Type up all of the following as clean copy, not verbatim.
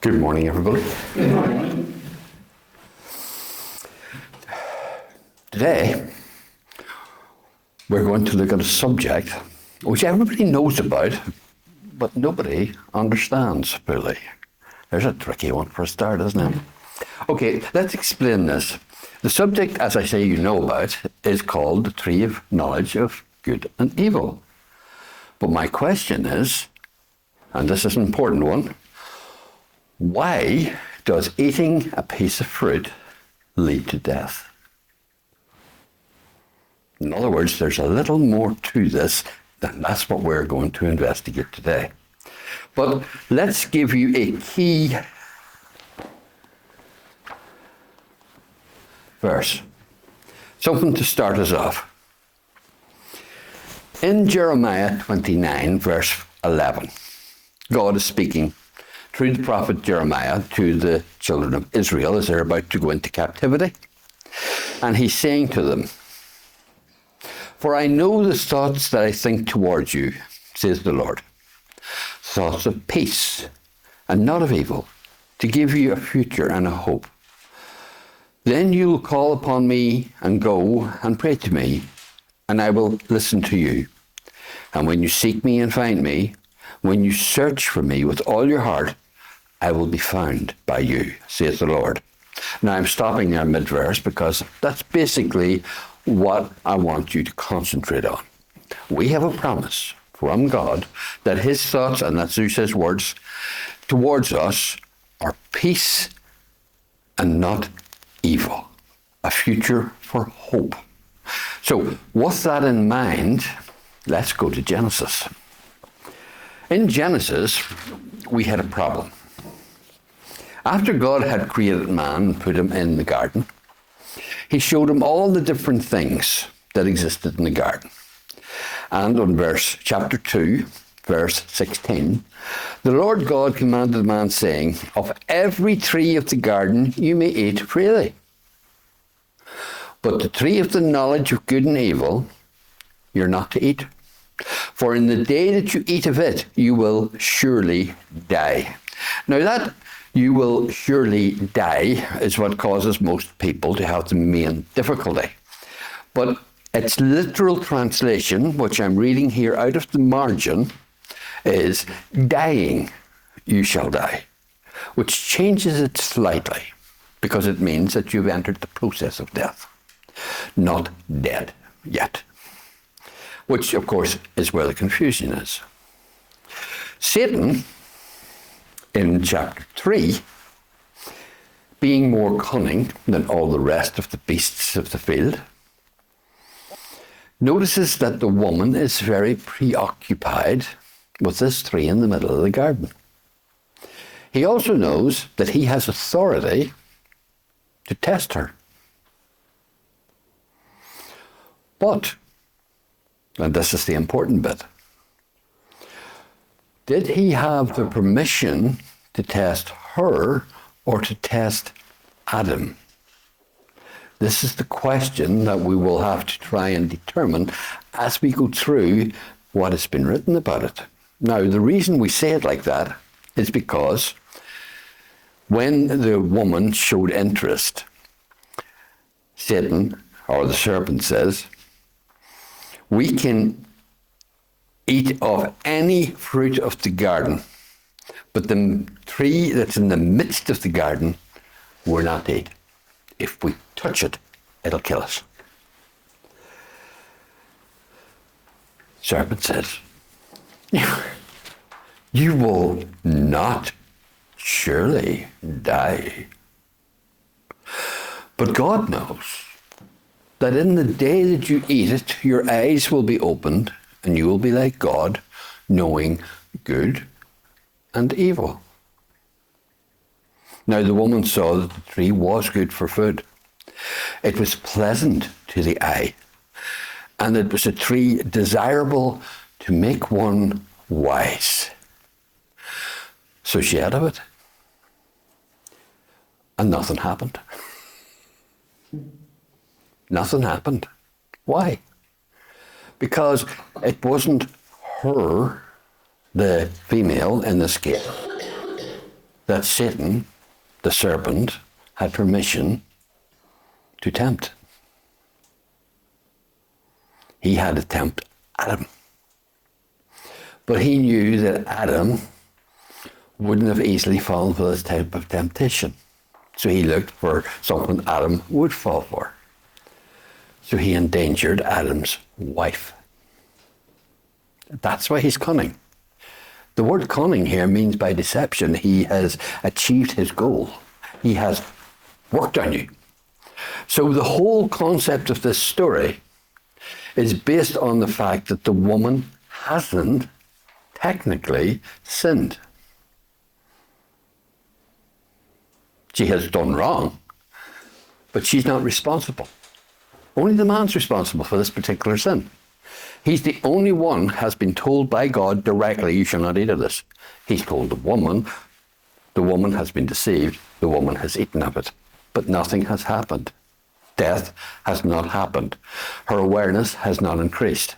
Good morning, everybody. Good morning. Today, we're going to look at a subject which everybody knows about, but nobody understands fully. There's a tricky one for a start, isn't it? Okay, let's explain this. The subject, as I say, you know about, is called the tree of knowledge of good and evil. But my question is, and this is an important one, why does eating a piece of fruit lead to death? In other words, there's a little more to this, and that's what we're going to investigate today. But let's give you a key verse, something to start us off. In Jeremiah 29, verse 11, God is speaking through the prophet Jeremiah to the children of Israel as they're about to go into captivity. And he's saying to them, "For I know the thoughts that I think towards you, says the Lord, thoughts of peace and not of evil, to give you a future and a hope. Then you will call upon me and go and pray to me, and I will listen to you. And when you seek me and find me, when you search for me with all your heart, I will be found by you, says the Lord." Now I'm stopping there mid-verse because that's basically what I want you to concentrate on. We have a promise from God that his thoughts, and that's his words, towards us are peace and not evil, a future for hope. So with that in mind, let's go to Genesis. In Genesis, we had a problem. After God had created man and put him in the garden, he showed him all the different things that existed in the garden. And on chapter 2, verse 16, the Lord God commanded man, saying, "Of every tree of the garden you may eat freely. But the tree of the knowledge of good and evil you're not to eat. For in the day that you eat of it, you will surely die." Now that "you will surely die" is what causes most people to have the main difficulty. But its literal translation, which I'm reading here out of the margin, is "dying, you shall die," which changes it slightly because it means that you've entered the process of death, not dead yet, which of course is where the confusion is. Satan, in chapter 3, being more cunning than all the rest of the beasts of the field, notices that the woman is very preoccupied with this tree in the middle of the garden. He also knows that he has authority to test her. But, and this is the important bit, did he have the permission to test her or to test Adam? This is the question that we will have to try and determine as we go through what has been written about it. Now, the reason we say it like that is because when the woman showed interest, Satan, or the serpent, says, "We can eat of any fruit of the garden, but the tree that's in the midst of the garden, we're not to eat. If we touch it, it'll kill us." Serpent says, "You will not surely die." But God knows that in the day that you eat it, your eyes will be opened and you will be like God, knowing good and evil. Now the woman saw that the tree was good for food. It was pleasant to the eye, and it was a tree desirable to make one wise. So she ate of it, and nothing happened. Nothing happened. Why? Because it wasn't her, the female in this case, that Satan, the serpent, had permission to tempt. He had to tempt Adam. But he knew that Adam wouldn't have easily fallen for this type of temptation. So he looked for something Adam would fall for. So he endangered Adam's wife. That's why he's cunning. The word cunning here means by deception. He has achieved his goal. He has worked on you. So the whole concept of this story is based on the fact that the woman hasn't technically sinned. She has done wrong, but she's not responsible. Only the man's responsible for this particular sin. He's the only one has been told by God directly, you shall not eat of this. He's told the woman has been deceived, the woman has eaten of it. But nothing has happened. Death has not happened. Her awareness has not increased.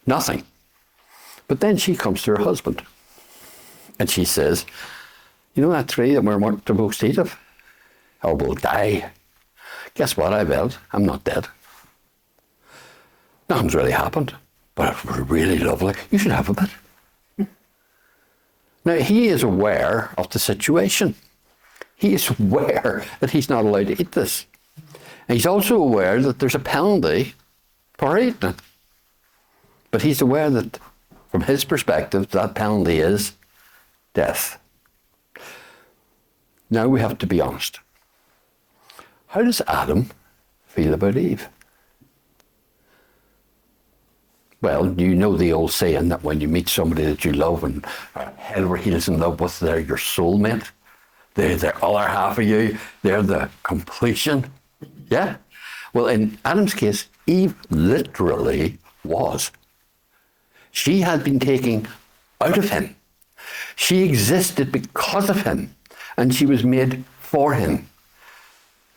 Nothing. But then she comes to her husband and she says, you know that tree that we're not supposed to eat of? Or we'll die. Guess what, I bet? I'm not dead. Nothing's really happened, but it's really lovely. You should have a bit. Now, he is aware of the situation. He is aware that he's not allowed to eat this. And he's also aware that there's a penalty for eating it. But he's aware that, from his perspective, that penalty is death. Now we have to be honest. How does Adam feel about Eve? Well, you know the old saying that when you meet somebody that you love and are head over heels in love with, they're your soulmate. They're the other half of you. They're the completion. Yeah? Well, in Adam's case, Eve literally was. She had been taken out of him. She existed because of him, and she was made for him.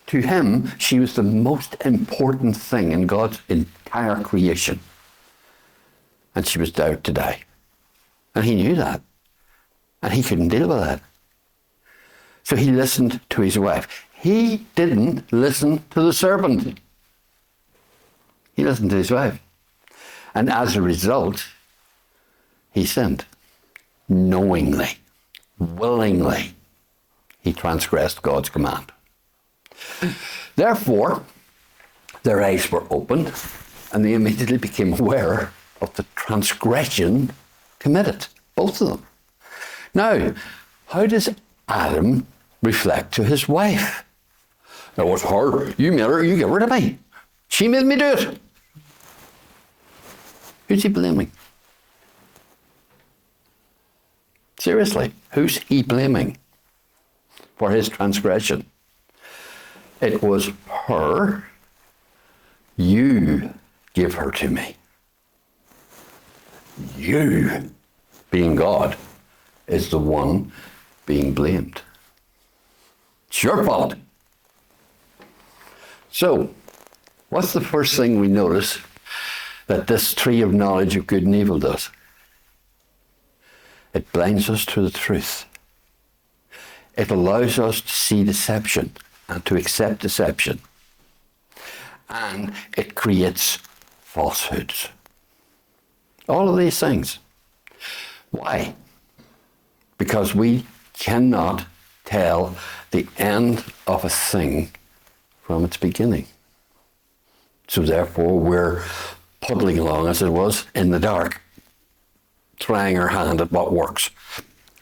To him, she was the most important thing in God's entire creation. And she was out to die. And he knew that. And he couldn't deal with that. So he listened to his wife. He didn't listen to the serpent. He listened to his wife. And as a result, he sinned. Knowingly, willingly, he transgressed God's command. Therefore, their eyes were opened and they immediately became aware of the transgression committed, both of them. Now, how does Adam reflect to his wife? It was her. You made her. You gave her to me. She made me do it. Who's he blaming? Seriously, who's he blaming for his transgression? It was her. You gave her to me. You, being God, is the one being blamed. It's your fault. So, what's the first thing we notice that this tree of knowledge of good and evil does? It blinds us to the truth. It allows us to see deception and to accept deception. And it creates falsehoods. All of these things. Why? Because we cannot tell the end of a thing from its beginning. So therefore we're puddling along, as it was, in the dark, trying our hand at what works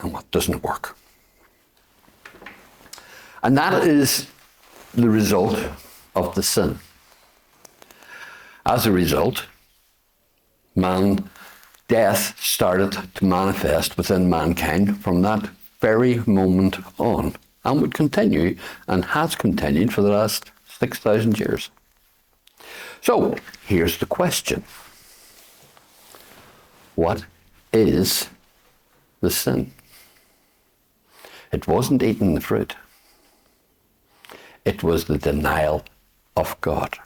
and what doesn't work. And that is the result of the sin. As a result, death started to manifest within mankind from that very moment on, and would continue, and has continued for the last 6,000 years. So, here's the question. What is the sin? It wasn't eating the fruit. It was the denial of God.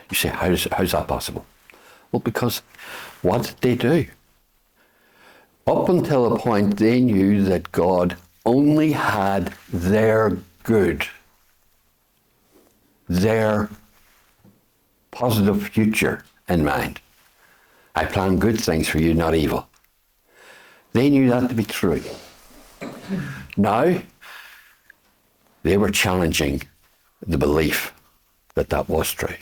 You say, how's that possible? Well, because what did they do? Up until a point, they knew that God only had their good, their positive future in mind. I plan good things for you, not evil. They knew that to be true. Now, they were challenging the belief that that was true.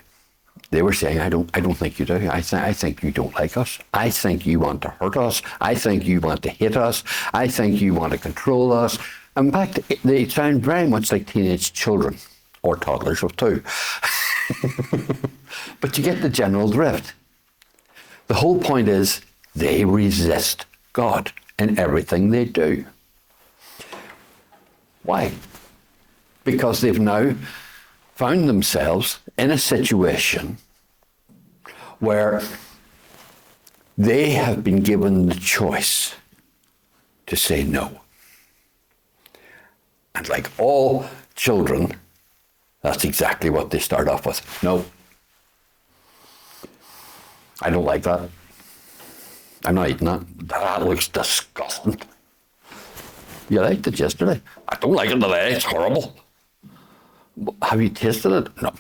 They were saying, I don't think you do. I think you don't like us. I think you want to hurt us. I think you want to hate us. I think you want to control us. In fact, they sound very much like teenage children, or toddlers of two. But you get the general drift. The whole point is they resist God in everything they do. Why? Because they've now found themselves in a situation where they have been given the choice to say no. And like all children, that's exactly what they start off with. No. I don't like that. I'm not eating that. That looks disgusting. You liked it yesterday. I don't like it today. It's horrible. Have you tasted it? No.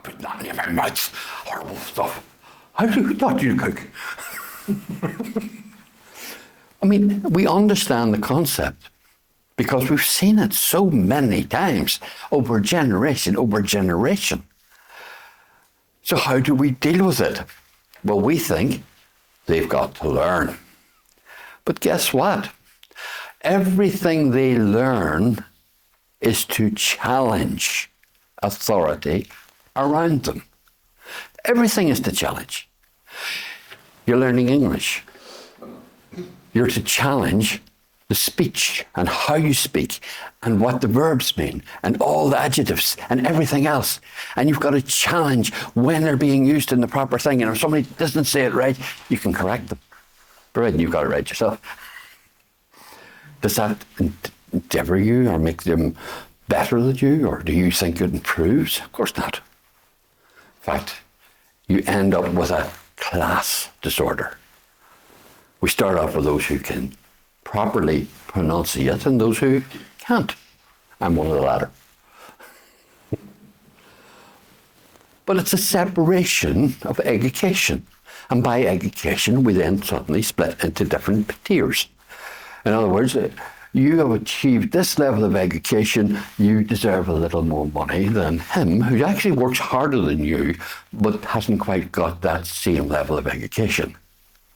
Put that in my mouth. Horrible stuff. How do you thought you cook? I mean, we understand the concept because we've seen it so many times over generation over generation. So how do we deal with it? Well, we think they've got to learn. But guess what? Everything they learn is to challenge authority around them. Everything is to challenge. You're learning English. You're to challenge the speech and how you speak and what the verbs mean and all the adjectives and everything else. And you've got to challenge when they're being used in the proper thing. And if somebody doesn't say it right, you can correct them. Provided you've got it right yourself. Does that endeavour you or make them better than you, or do you think it improves? Of course not. In fact, you end up with a class disorder. We start off with those who can properly pronunciate and those who can't. I'm one of the latter. But it's a separation of education. And by education, we then suddenly split into different tiers. In other words, you have achieved this level of education, you deserve a little more money than him, who actually works harder than you, but hasn't quite got that same level of education.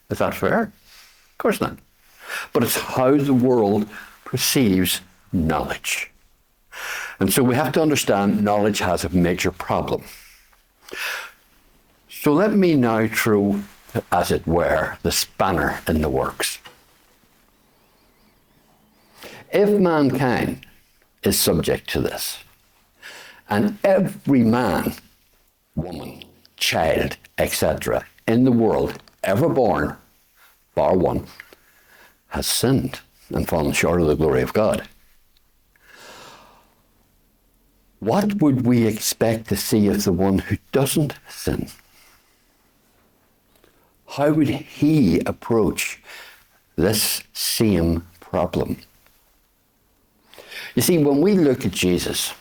Is that fair? Of course not. But it's how the world perceives knowledge. And so we have to understand knowledge has a major problem. So let me now throw, as it were, the spanner in the works. If mankind is subject to this, and every man, woman, child, etc., in the world ever born, bar one, has sinned and fallen short of the glory of God, what would we expect to see of the one who doesn't sin? How would he approach this same problem? You see, when we look at Jesus,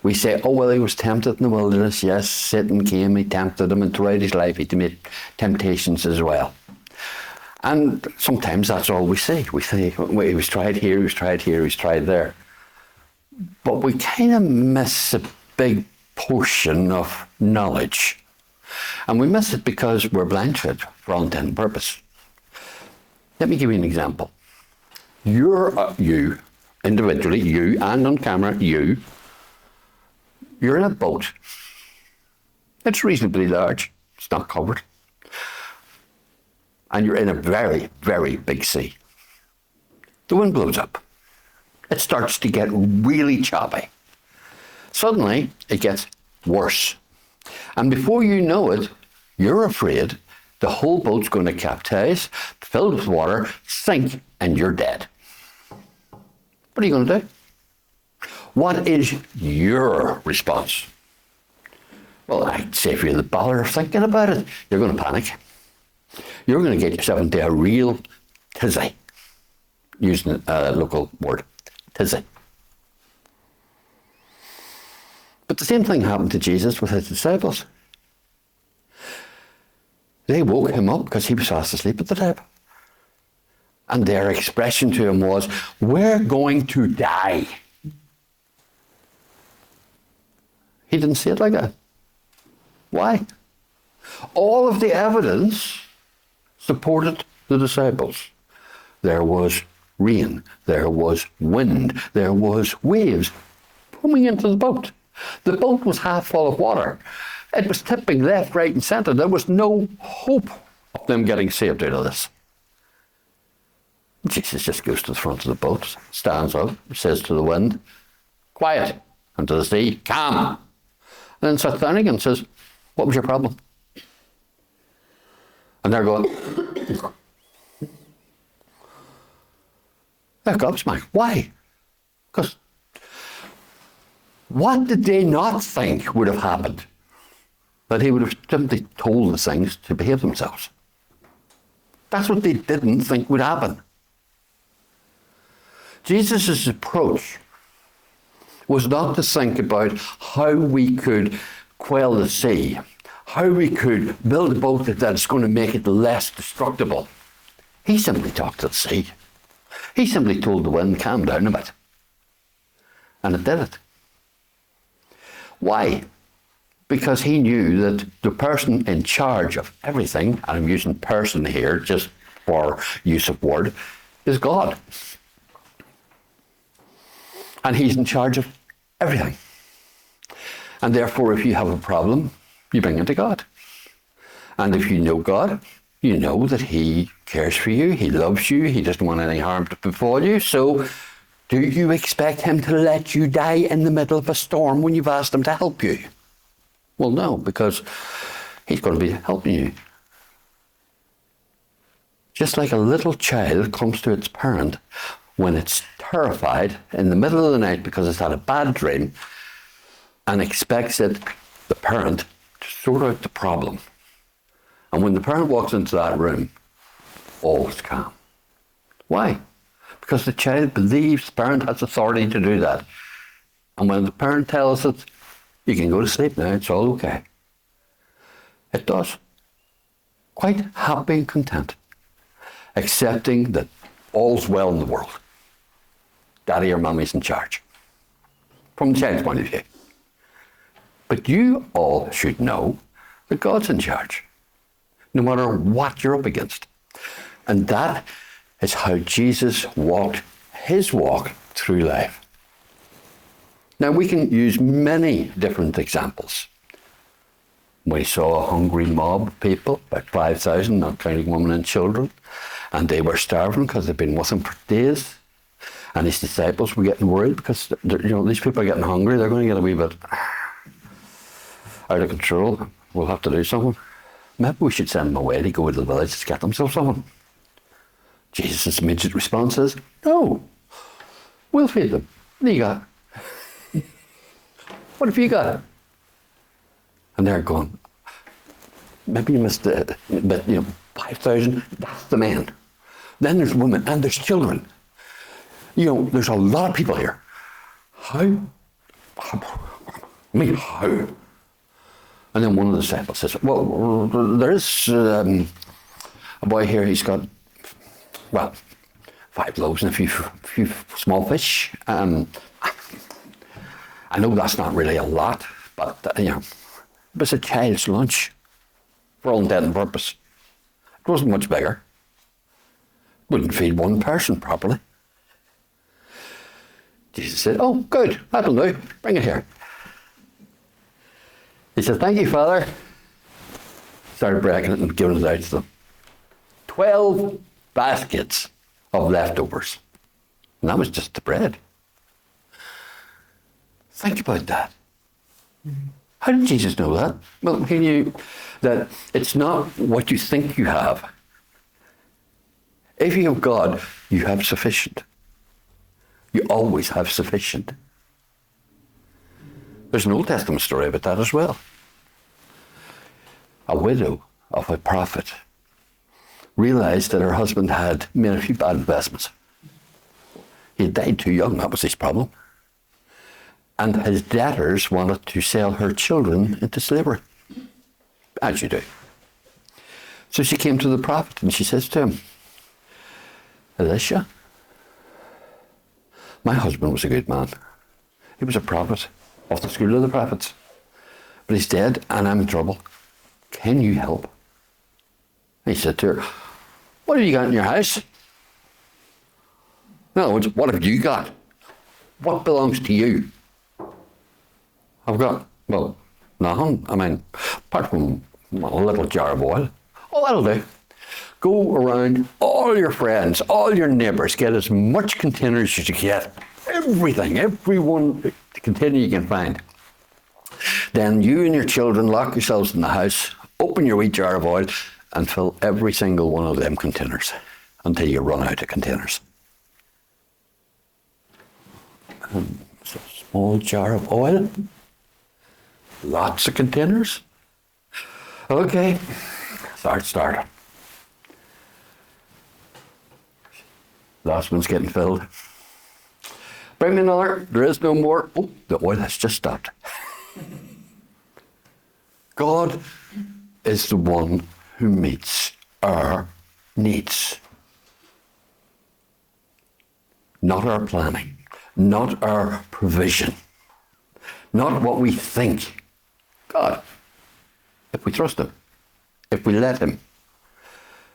we say, oh, well, he was tempted in the wilderness. Yes, Satan came, he tempted him, and throughout his life he made temptations as well. And sometimes that's all we see. We say, well, he was tried here, he was tried here, he was tried there. But we kind of miss a big portion of knowledge. And we miss it because we're blind to it for all intent and purpose. Let me give you an example. You, individually, you, and on camera, you're in a boat. It's reasonably large. It's not covered. And you're in a very, very big sea. The wind blows up. It starts to get really choppy. Suddenly, it gets worse. And before you know it, you're afraid the whole boat's going to capsize, filled with water, sink, and you're dead. What are you going to do? What is your response? Well, I'd say if you're the bother of thinking about it, you're going to panic. You're going to get yourself into a real tizzy, using a local word, tizzy. But the same thing happened to Jesus with his disciples. They woke him up because he was fast asleep at the table. And their expression to him was, we're going to die. He didn't say it like that. Why? All of the evidence supported the disciples. There was rain, there was wind, there was waves coming into the boat. The boat was half full of water. It was tipping left, right, and centre. There was no hope of them getting saved out of this. Jesus just goes to the front of the boat, stands up, says to the wind, quiet, and to the sea, calm. And then sits down again and says, what was your problem? And they're going, they're gobsmacked. Why? Because what did they not think would have happened? That he would have simply told the things to behave themselves. That's what they didn't think would happen. Jesus' approach was not to think about how we could quell the sea, how we could build a boat that's going to make it less destructible. He simply talked to the sea. He simply told the wind, calm down a bit. And it did it. Why? Because he knew that the person in charge of everything, and I'm using person here just for use of word, is God. And he's in charge of everything. And therefore, if you have a problem, you bring it to God. And if you know God, you know that he cares for you, he loves you, he doesn't want any harm to befall you. So do you expect him to let you die in the middle of a storm when you've asked him to help you? Well, no, because he's going to be helping you. Just like a little child comes to its parent when it's terrified in the middle of the night because it's had a bad dream and expects the parent to sort out the problem. And when the parent walks into that room, all is calm. Why? Because the child believes the parent has authority to do that. And when the parent tells it, you can go to sleep now, it's all okay. It does. Quite happy and content, accepting that all's well in the world. Daddy or mummy's in charge, from the child's point of view. But you all should know that God's in charge, no matter what you're up against. And that is how Jesus walked his walk through life. Now, we can use many different examples. We saw a hungry mob of people, about 5,000, not counting women and children, and they were starving because they'd been with him for days. And his disciples were getting worried because these people are getting hungry. They're going to get a wee bit out of control. We'll have to do something. Maybe we should send them away to go to the village to get themselves something. Jesus' immediate response is, no, we'll feed them. What do you got? What have you got? And they're going, maybe you missed it, but 5,000, that's the men. Then there's women and there's children. There's a lot of people here. How? How? And then one of the disciples says, well, there is a boy here, he's got, 5 loaves and a few small fish. I know that's not really a lot, but, it was a child's lunch for all intent and purpose. It wasn't much bigger. Wouldn't feed one person properly. Jesus said, oh, good, that'll do. Bring it here. He said, thank you, Father. Started breaking it and giving it out to them. 12 baskets of leftovers. And that was just the bread. Think about that. How did Jesus know that? Well, he knew that it's not what you think you have. If you have God, you have sufficient. You always have sufficient. There's an Old Testament story about that as well. A widow of a prophet realised that her husband had made a few bad investments. He had died too young, that was his problem. And his debtors wanted to sell her children into slavery, as you do. So she came to the prophet and she says to him, Elisha, my husband was a good man. He was a prophet of the school of the prophets. But he's dead and I'm in trouble. Can you help? And he said to her, what have you got in your house? In other words, what have you got? What belongs to you? I've got, well, nothing. I mean, apart from a little jar of oil. Oh, that'll do. Go around all your friends, all your neighbours, get as much containers as you get. Everything, every one container you can find. Then you and your children lock yourselves in the house, open your wee jar of oil, and fill every single one of them containers until you run out of containers. It's a small jar of oil. Lots of containers. Okay, start. Last one's getting filled. Bring me another. There is no more. Oh, the oil has just stopped. God is the one who meets our needs. Not our planning, not our provision, not what we think. God, if we trust him, if we let him.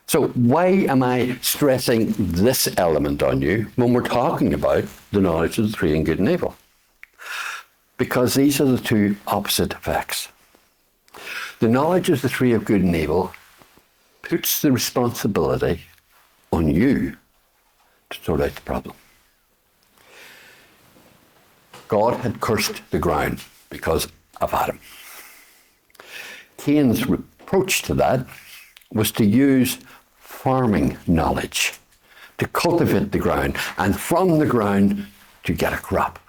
So why am I stressing this element on you when we're talking about the knowledge of the three in good and evil? Because these are the two opposite effects. The knowledge of the three of good and evil puts the responsibility on you to sort out the problem. God had cursed the ground because of Adam. Cain's approach to that was to use farming knowledge to cultivate the ground and from the ground to get a crop,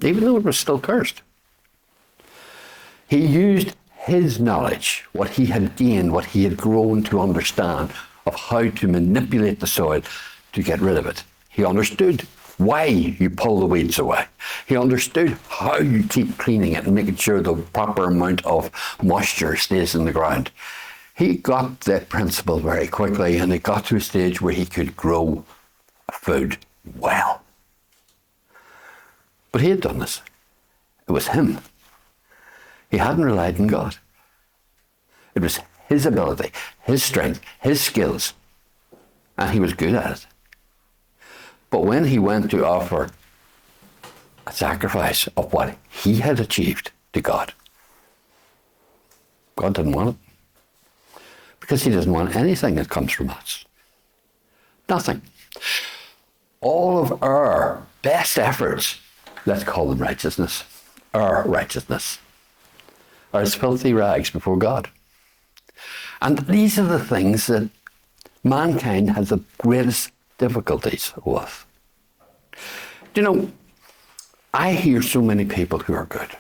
even though it was still cursed. He used his knowledge, what he had gained, what he had grown to understand of how to manipulate the soil to get rid of it. He understood why you pull the weeds away. He understood how you keep cleaning it and making sure the proper amount of moisture stays in the ground. He got that principle very quickly and it got to a stage where he could grow food well. But he had done this. It was him. He hadn't relied on God. It was his ability, his strength, his skills, and he was good at it. But when he went to offer a sacrifice of what he had achieved to God, God didn't want it. Because he doesn't want anything that comes from us. Nothing. All of our best efforts, let's call them righteousness, our righteousness, are as filthy rags before God. And these are the things that mankind has the greatest difficulties with. You know, I hear so many people who are good.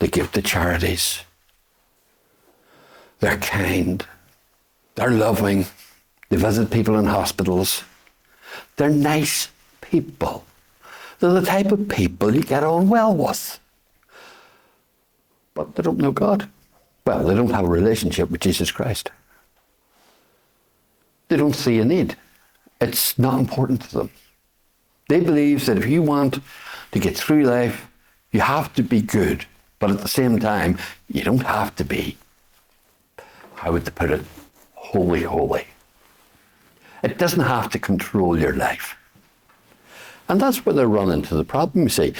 They give to charities. They're kind. They're loving. They visit people in hospitals. They're nice people. They're the type of people you get on well with. But they don't know God. Well, they don't have a relationship with Jesus Christ. They don't see a need. It's not important to them. They believe that if you want to get through life, you have to be good. But at the same time, you don't have to be, how would they put it, holy. It doesn't have to control your life. And that's where they run into the problem, you see.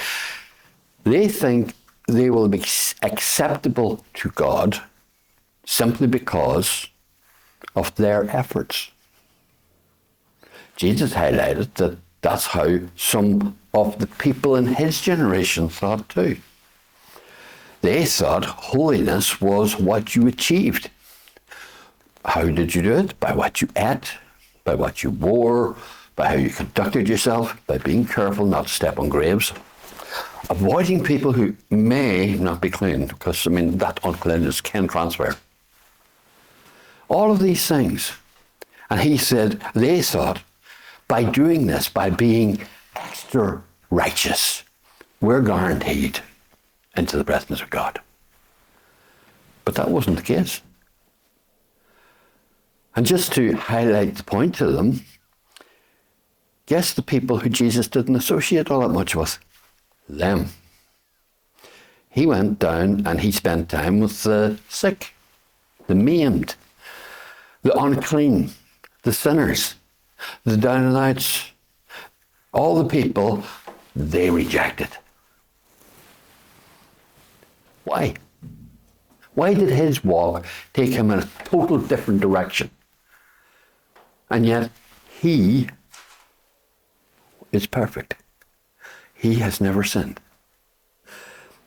They think they will be acceptable to God simply because of their efforts. Jesus highlighted that that's how some of the people in his generation thought too. They thought holiness was what you achieved. How did you do it? By what you ate, by what you wore, by how you conducted yourself, by being careful not to step on graves, avoiding people who may not be clean, because, that uncleanness can transfer. All of these things. And he said, they thought, by doing this, by being extra righteous, we're guaranteed into the presence of God. But that wasn't the case. And just to highlight the point to them, guess the people who Jesus didn't associate all that much with? Them. He went down and he spent time with the sick, the maimed, the unclean, the sinners, the down and outs, all the people they rejected. Why? Why did his walk take him in a total different direction? And yet he is perfect. He has never sinned.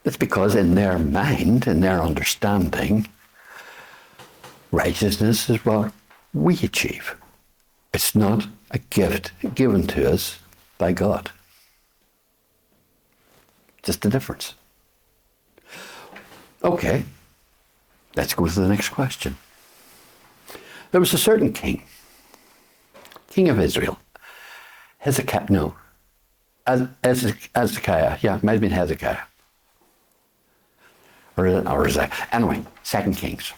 It's because in their mind, in their understanding, righteousness is what we achieve. It's not a gift given to us by God. Just a difference. Okay, let's go to the next question. There was a certain king of Israel. Hezekiah, yeah, it might have been Hezekiah. Or is that? Anyway, 2 Kings.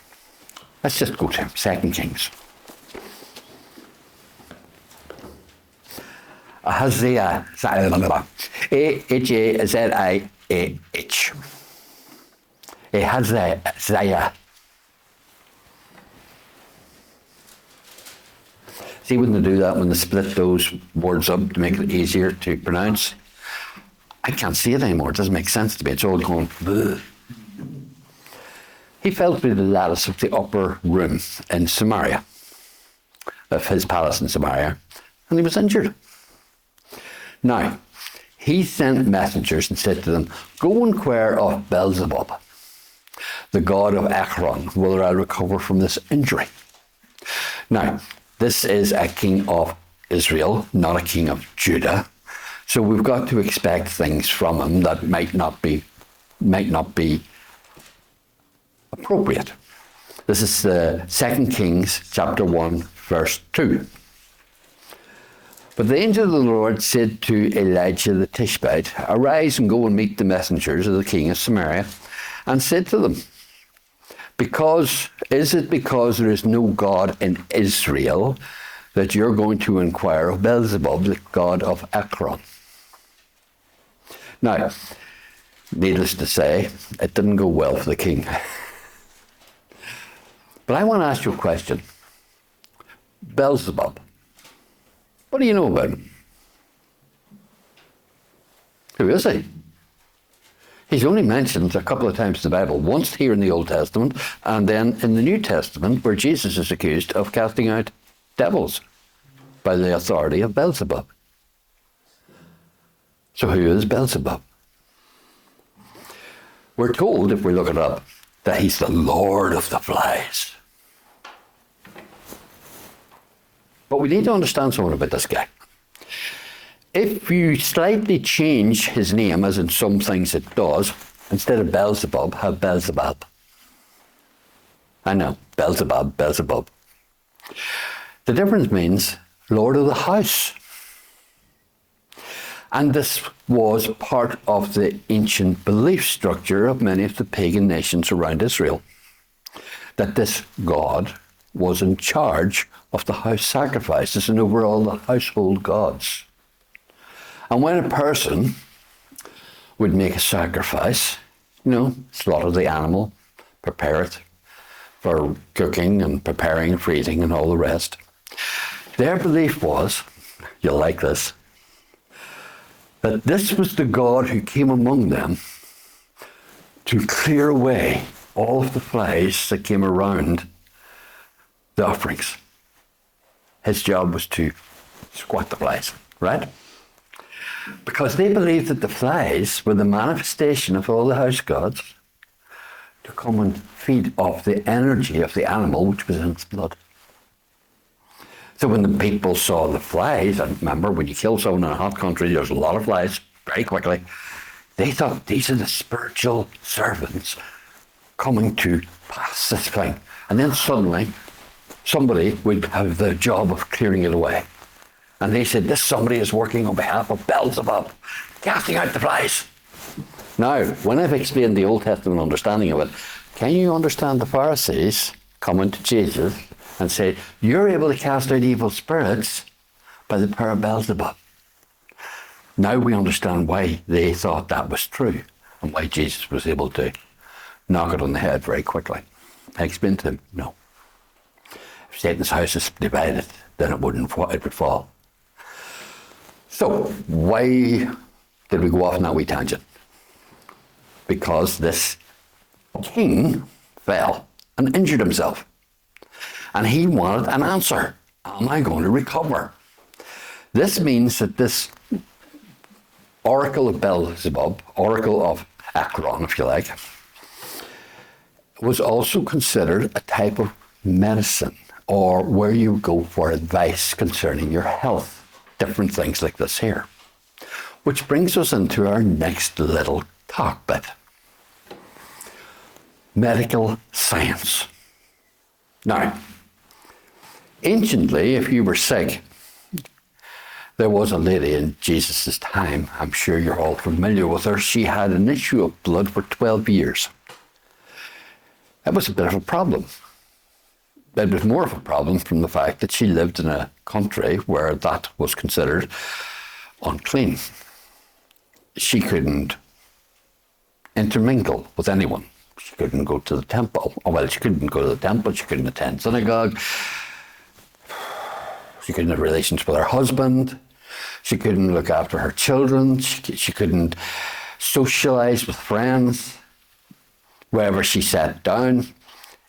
Let's just go to him, 2 Kings. Ahaziah, A-H-A-Z-I-A-H. Ahaziah. See when they do that, when they split those words up to make it easier to pronounce? I can't see it anymore. It doesn't make sense to me. It's all going, bleh. He fell through the lattice of the upper room in Samaria, of his palace in Samaria, and he was injured. Now, he sent messengers and said to them, go inquire of Beelzebub, the god of Ekron, whether I'll recover from this injury. Now, this is a king of Israel, not a king of Judah. So we've got to expect things from him that might not be appropriate. This is 2 Kings chapter 1, verse 2. But the angel of the Lord said to Elijah the Tishbite, arise and go and meet the messengers of the king of Samaria, and said to them, is it because there is no God in Israel that you're going to inquire of Beelzebub, the god of Ekron? Now, needless to say, it didn't go well for the king. But I want to ask you a question. Beelzebub, what do you know about him? Who is he? He's only mentioned a couple of times in the Bible, once here in the Old Testament, and then in the New Testament, where Jesus is accused of casting out devils by the authority of Beelzebub. So who is Beelzebub? We're told, if we look it up, that he's the Lord of the Flies. But we need to understand something about this guy. If you slightly change his name, as in some things it does, instead of Beelzebub, have Beelzebub. I know, Beelzebub. The difference means Lord of the House. And this was part of the ancient belief structure of many of the pagan nations around Israel, that this God was in charge of the house sacrifices and over all the household gods. And when a person would make a sacrifice, slaughter the animal, prepare it for cooking and preparing and freezing and all the rest, their belief was, you'll like this, that this was the God who came among them to clear away all of the flies that came around the offerings. His job was to squat the flies, right? Because they believed that the flies were the manifestation of all the house gods to come and feed off the energy of the animal which was in its blood. So when the people saw the flies, and remember when you kill someone in a hot country, there's a lot of flies very quickly, they thought these are the spiritual servants coming to pass this thing. And then suddenly somebody would have the job of clearing it away. And they said, this somebody is working on behalf of Beelzebub, casting out the flies. Now, when I've explained the Old Testament understanding of it, can you understand the Pharisees coming to Jesus and say, you're able to cast out evil spirits by the power of Beelzebub? Now we understand why they thought that was true and why Jesus was able to knock it on the head very quickly. I explained to him, no. If Satan's house is divided, then it would fall. So, why did we go off on that wee tangent? Because this king fell and injured himself. And he wanted an answer. Am I going to recover? This means that this oracle of Beelzebub, oracle of Akron, if you like, was also considered a type of medicine, or where you go for advice concerning your health. Different things like this here. Which brings us into our next little talk bit. Medical science. Now, anciently, if you were sick, there was a lady in Jesus' time, I'm sure you're all familiar with her, she had an issue of blood for 12 years. That was a bit of a problem. It was more of a problem from the fact that she lived in a country where that was considered unclean. She couldn't intermingle with anyone. She couldn't go to the temple. Oh, well, she couldn't go to the temple. She couldn't attend synagogue. She couldn't have relations with her husband. She couldn't look after her children. She couldn't socialize with friends. Wherever she sat down,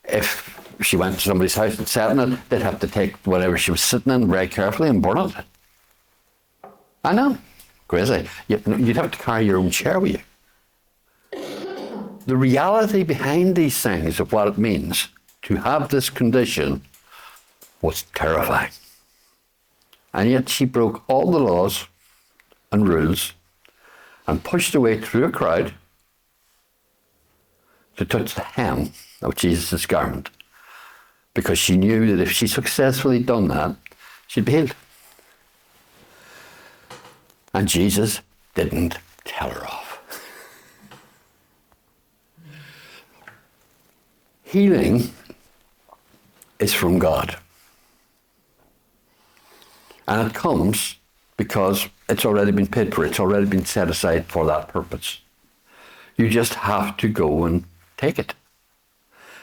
if she went to somebody's house and sat in it, they'd have to take whatever she was sitting in very carefully and burn it. I know, crazy. You'd have to carry your own chair with you. The reality behind these things of what it means to have this condition was terrifying. And yet she broke all the laws and rules and pushed her way through a crowd to touch the hem of Jesus' garment, because she knew that if she successfully done that, she'd be healed. And Jesus didn't tell her off. Healing is from God. And it comes because it's already been paid for, it's already been set aside for that purpose. You just have to go and take it.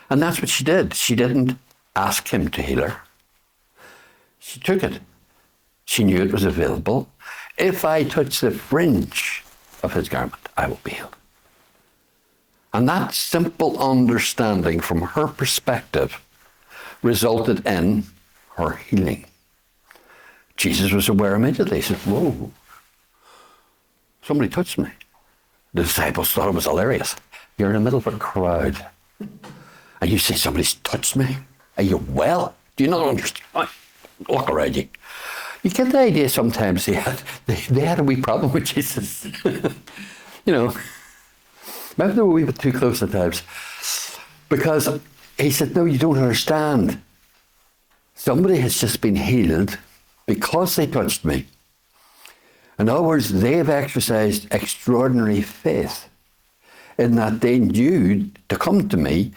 And that's what she did. She didn't ask him to heal her. She took it. She knew it was available. If I touch the fringe of his garment, I will be healed. And that simple understanding from her perspective resulted in her healing. Jesus was aware immediately. He said, whoa, somebody touched me. The disciples thought it was hilarious. You're in the middle of a crowd and you say, somebody's touched me. Are you well? Do you not understand? Look around you. You get the idea sometimes they had a wee problem with Jesus. You know, maybe they were a wee bit too close at times. Because he said, no, you don't understand. Somebody has just been healed because they touched me. In other words, they've exercised extraordinary faith in that they knew to come to me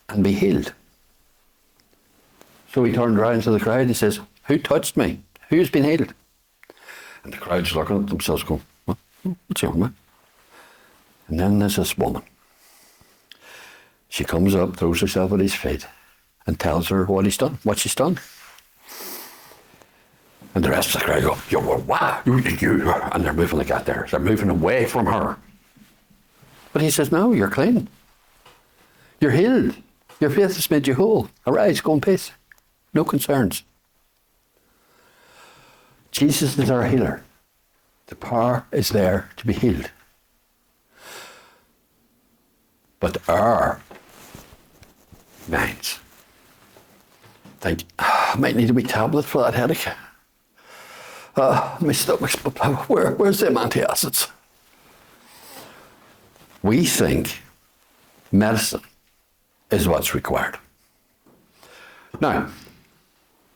and be healed. So he turned around to the crowd and he says, who touched me? Who's been healed? And the crowd's looking at themselves going, what's wrong with? And then there's this woman. She comes up, throws herself at his feet and tells her what she's done. And the rest of the crowd go, you were what? You. And they're moving like that there. They're moving away from her. But he says, no, you're clean. You're healed. Your faith has made you whole. Arise, go in peace. No concerns. Jesus is our healer. The power is there to be healed. But our minds think, I might need a wee tablet for that headache. My stomach's, where's them antacids? We think medicine is what's required. Now,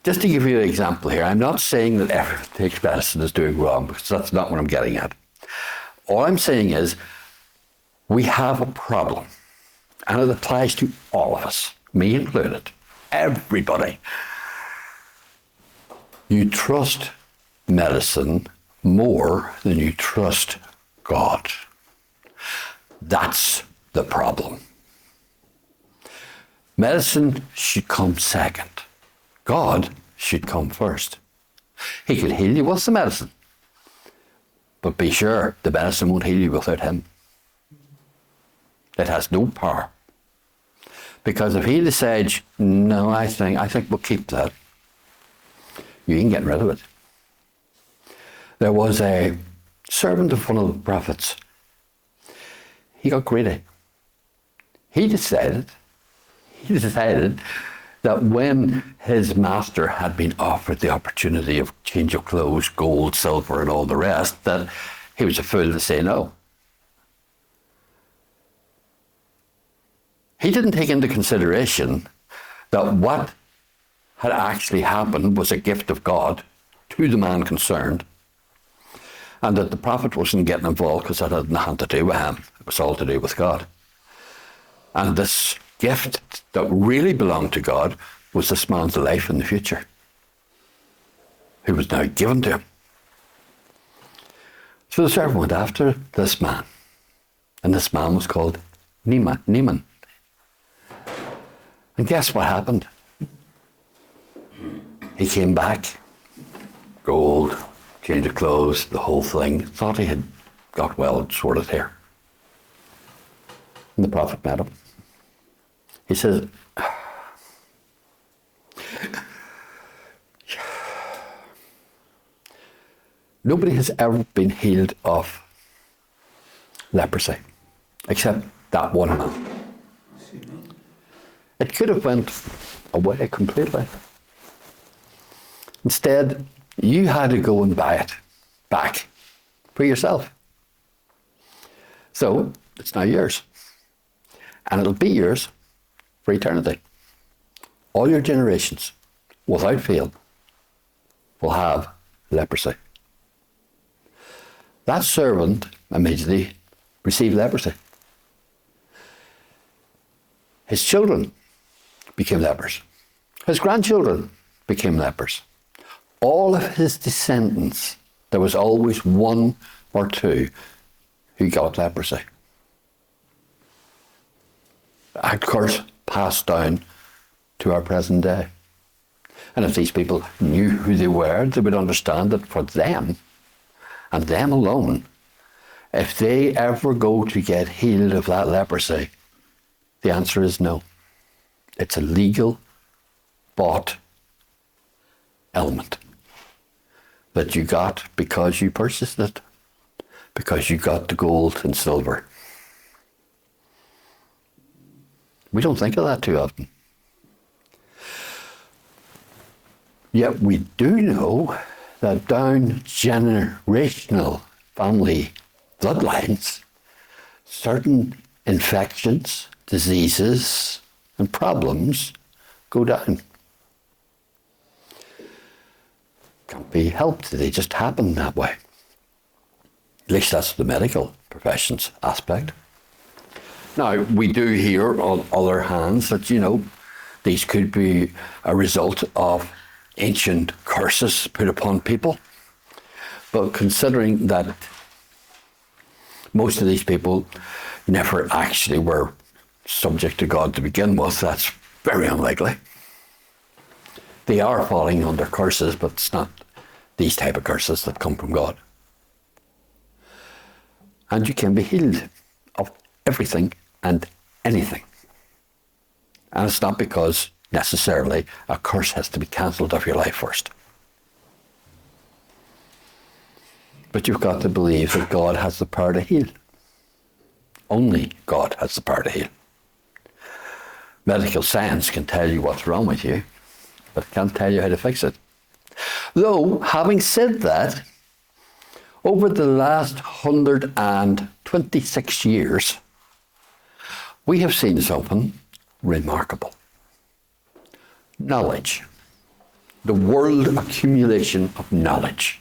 Just to give you an example here, I'm not saying that everyone who takes medicine is doing wrong, because that's not what I'm getting at. All I'm saying is we have a problem, and it applies to all of us, me included, everybody. You trust medicine more than you trust God. That's the problem. Medicine should come second. God should come first. He can heal you with the medicine, but be sure the medicine won't heal you without him. It has no power. Because if he decides, no, I think we'll keep that, you can get rid of it. There was a servant of one of the prophets. He got greedy. He decided that when his master had been offered the opportunity of change of clothes, gold, silver, and all the rest, that he was a fool to say no. He didn't take into consideration that what had actually happened was a gift of God to the man concerned, and that the prophet wasn't getting involved because that had nothing to do with him. It was all to do with God. And this gift that really belonged to God was this man's life in the future, who was now given to him. So the servant went after this man, and this man was called Naaman. And guess what happened? He came back, gold, change of clothes, the whole thing. Thought he had got well sorted here. And the prophet met him. He says, nobody has ever been healed of leprosy except that one man. It could have went away completely. Instead, you had to go and buy it back for yourself. So it's now yours. And it'll be yours for eternity. All your generations, without fail, will have leprosy. That servant immediately received leprosy. His children became lepers. His grandchildren became lepers. All of his descendants, there was always one or two who got leprosy. That curse passed down to our present day. And if these people knew who they were, they would understand that for them, and them alone, if they ever go to get healed of that leprosy, the answer is no. It's a legal, bought element that you got because you purchased it, because you got the gold and silver. We don't think of that too often. Yet we do know that down generational family bloodlines, certain infections, diseases, and problems go down. Can't be helped. They just happen that way. At least that's the medical profession's aspect. Now, we do hear on other hands that, these could be a result of ancient curses put upon people. But considering that most of these people never actually were subject to God to begin with, that's very unlikely. They are falling under curses, but it's not these type of curses that come from God. And you can be healed of everything and anything. And it's not because necessarily a curse has to be cancelled off your life first. But you've got to believe that God has the power to heal. Only God has the power to heal. Medical science can tell you what's wrong with you, but it can't tell you how to fix it. Though, having said that, over the last 126 years, we have seen something remarkable. Knowledge the world accumulation of knowledge.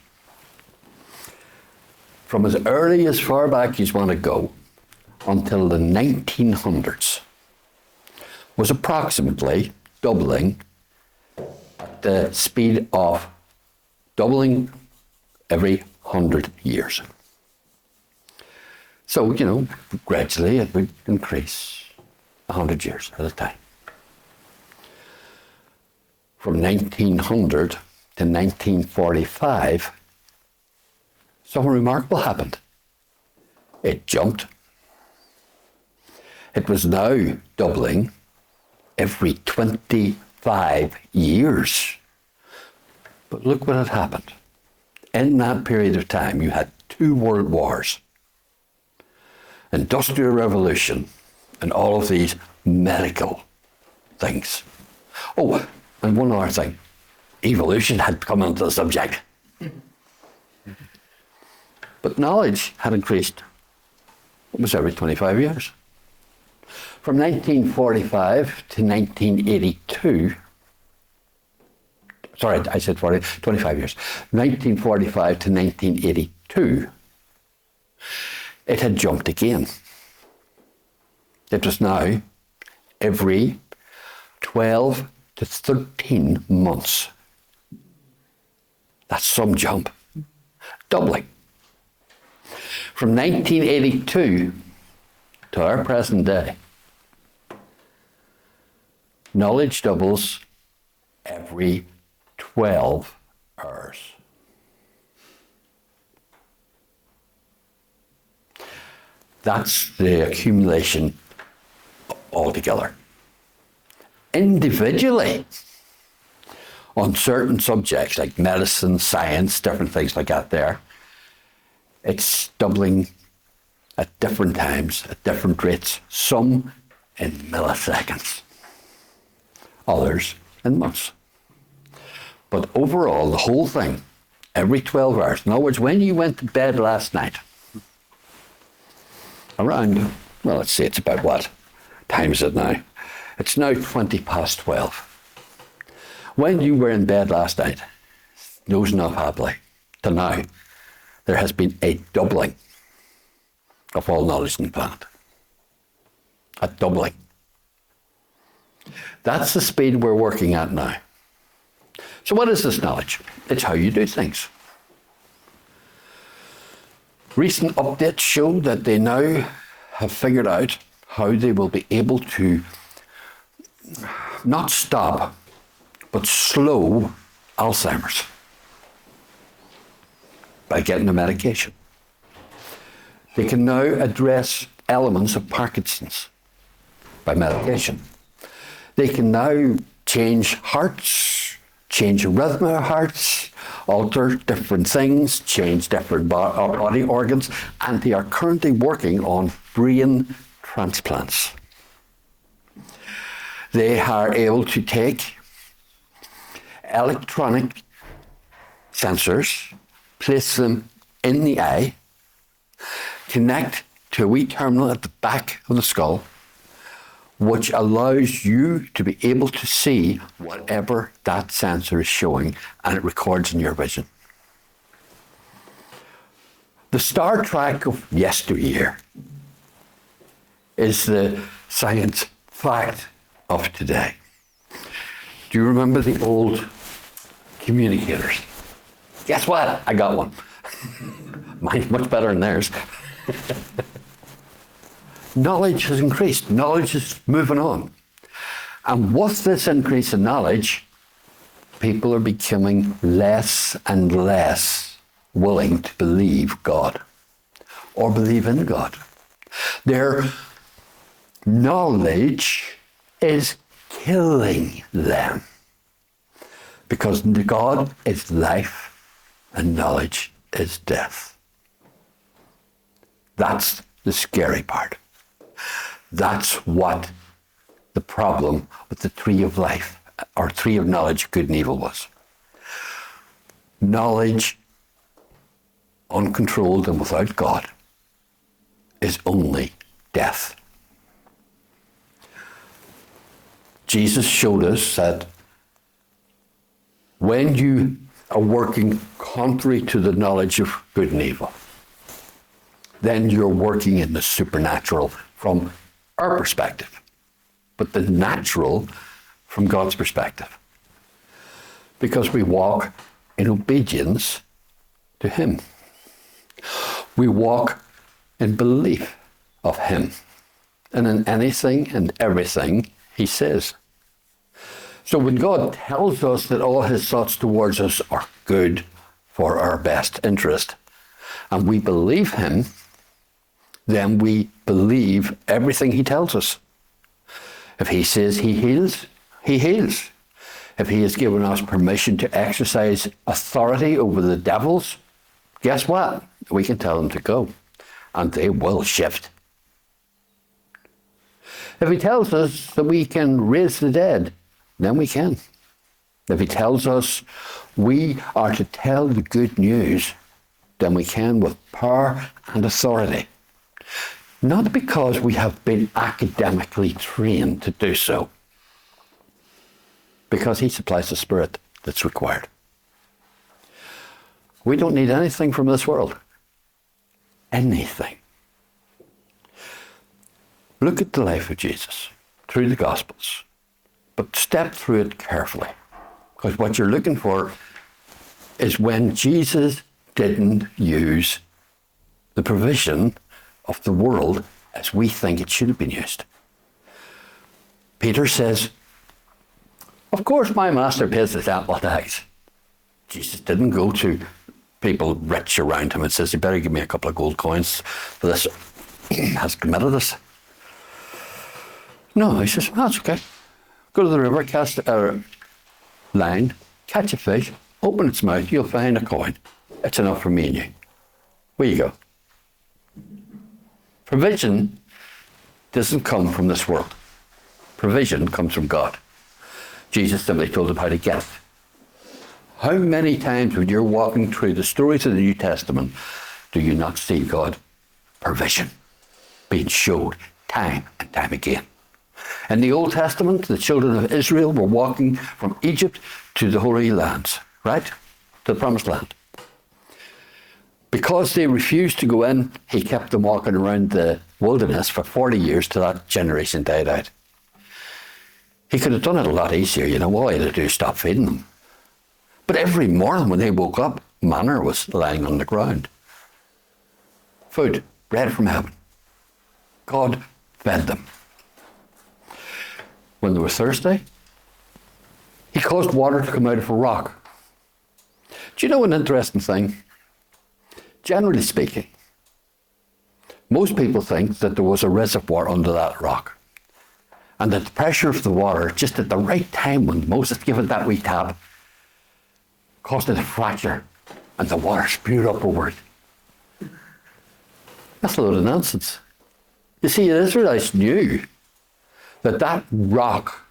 From as early as far back as you want to go until the 1900s was approximately doubling at the speed of doubling every 100 years. So, gradually it would increase 100 years at a time. From 1900 to 1945, something remarkable happened. It jumped. It was now doubling every 25 years. But look what had happened. In that period of time, you had 2 world wars, Industrial Revolution, and all of these medical things. Oh, and one other thing. Evolution had come into the subject. But knowledge had increased almost every 25 years. From 1945 to 1982, sorry, I said 25 years. 1945 to 1982, it had jumped again. It was now every 12 to 13 months. That's some jump. Doubling. From 1982 to our present day, knowledge doubles every 12 hours. That's the accumulation altogether. Individually, on certain subjects like medicine, science, different things like that there, it's doubling at different times, at different rates, some in milliseconds, others in months. But overall, the whole thing, every 12 hours. In other words, when you went to bed last night, around, well, let's say it's about what time is it now? It's now 20 past 12. When you were in bed last night, dozing off happily, to now, there has been a doubling of all knowledge in the planet. A doubling. That's the speed we're working at now. So what is this knowledge? It's how you do things. Recent updates show that they now have figured out how they will be able to not stop, but slow Alzheimer's by getting a medication. They can now address elements of Parkinson's by medication. They can now change hearts, change the rhythm of hearts, alter different things, change different body organs, and they are currently working on brain transplants. They are able to take electronic sensors, place them in the eye, connect to a wee terminal at the back of the skull, which allows you to be able to see whatever that sensor is showing, and it records in your vision. The Star Trek of yesteryear is the science fact of today. Do you remember the old communicators? Guess what? I got one. Mine's much better than theirs. Knowledge has increased. Knowledge is moving on. And with this increase in knowledge, people are becoming less and less willing to believe God or believe in God. Their knowledge is killing them because God is life and knowledge is death. That's the scary part. That's what the problem with the tree of life, or tree of knowledge, good and evil was. Knowledge, uncontrolled and without God, is only death. Jesus showed us that when you are working contrary to the knowledge of good and evil, then you're working in the supernatural from our perspective, but the natural from God's perspective. Because we walk in obedience to Him. We walk in belief of Him and in anything and everything He says. So when God tells us that all His thoughts towards us are good for our best interest, and we believe Him, then we believe everything He tells us. If He says He heals, He heals. If He has given us permission to exercise authority over the devils, guess what? We can tell them to go, and they will shift. If He tells us that we can raise the dead, then we can. If He tells us we are to tell the good news, then we can with power and authority. Not because we have been academically trained to do so, because He supplies the Spirit that's required. We don't need anything from this world. Anything. Look at the life of Jesus through the Gospels, but step through it carefully, because what you're looking for is when Jesus didn't use the provision of the world as we think it should have been used. Peter says, of course my master pays the temple tax. Jesus didn't go to people rich around him and says, you better give me a couple of gold coins for this has committed us. No, he says, that's okay. Go to the river, cast a line, catch a fish, open its mouth, you'll find a coin. It's enough for me and you. Where you go? Provision doesn't come from this world. Provision comes from God. Jesus simply told them how to get it. How many times when you're walking through the stories of the New Testament do you not see God provision being showed time and time again? In the Old Testament, the children of Israel were walking from Egypt to the Holy Lands, right? To the Promised Land. Because they refused to go in, He kept them walking around the wilderness for 40 years till that generation died out. He could have done it a lot easier, you know, all he had to do is stop feeding them. But every morning when they woke up, manna was lying on the ground. Food, bread from heaven. God fed them. When they were thirsty, He caused water to come out of a rock. Do you know an interesting thing? Generally speaking, most people think that there was a reservoir under that rock, and that the pressure of the water, just at the right time when Moses gave it that wee tap, caused it to fracture, and the water spewed up over it. That's a load of nonsense. You see, the Israelites knew that that rock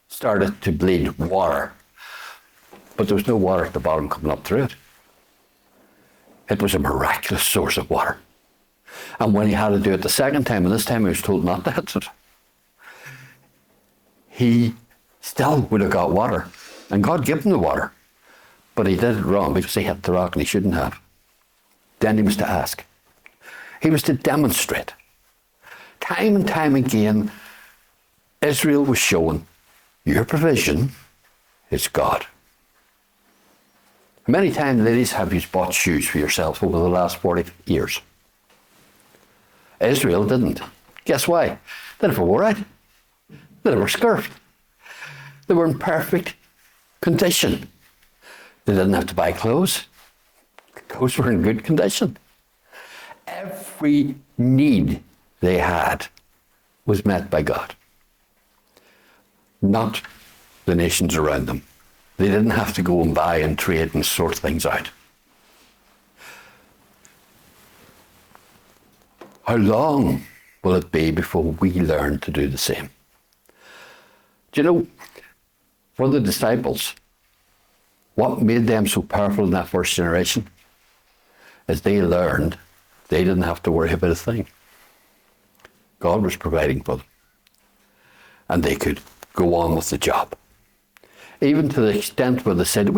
started to bleed water, but there was no water at the bottom coming up through it. It was a miraculous source of water. And when He had to do it the second time, and this time He was told not to hit it, He still would have got water. And God gave him the water. But he did it wrong because he hit the rock and he shouldn't have. Then he was to ask. He was to demonstrate. Time and time again, Israel was showing, your provision is God. How many times, ladies, have you bought shoes for yourself over the last 40 years? Israel didn't. Guess why? They never wore it. They never scarfed. They were in perfect condition. They didn't have to buy clothes. Clothes were in good condition. Every need they had was met by God, not the nations around them. They didn't have to go and buy and trade and sort things out. How long will it be before we learn to do the same? Do you know, for the disciples, what made them so powerful in that first generation is they learned they didn't have to worry about a thing. God was providing for them. And they could go on with the job. even to the extent where they said,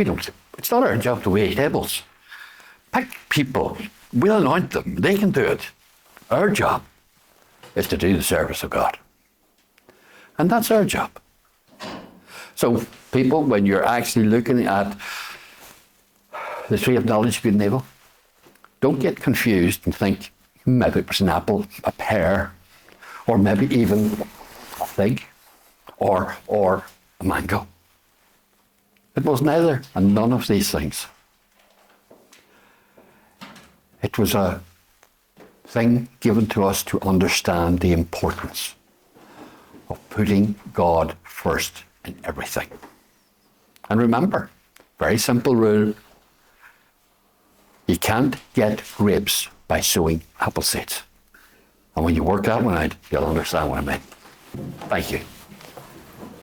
it's not our job to wait tables. Pick people, we'll anoint them, they can do it. Our job is to do the service of God. And that's our job. So people, when you're actually looking at the tree of knowledge of good and evil, don't get confused and think maybe it was an apple, a pear, or maybe even a fig, or a mango. It was neither and none of these things. It was a thing given to us to understand the importance of putting God first in everything. And remember, very simple rule, you can't get grapes by sowing apple seeds. And when you work that one out, you'll understand what I mean. Thank you.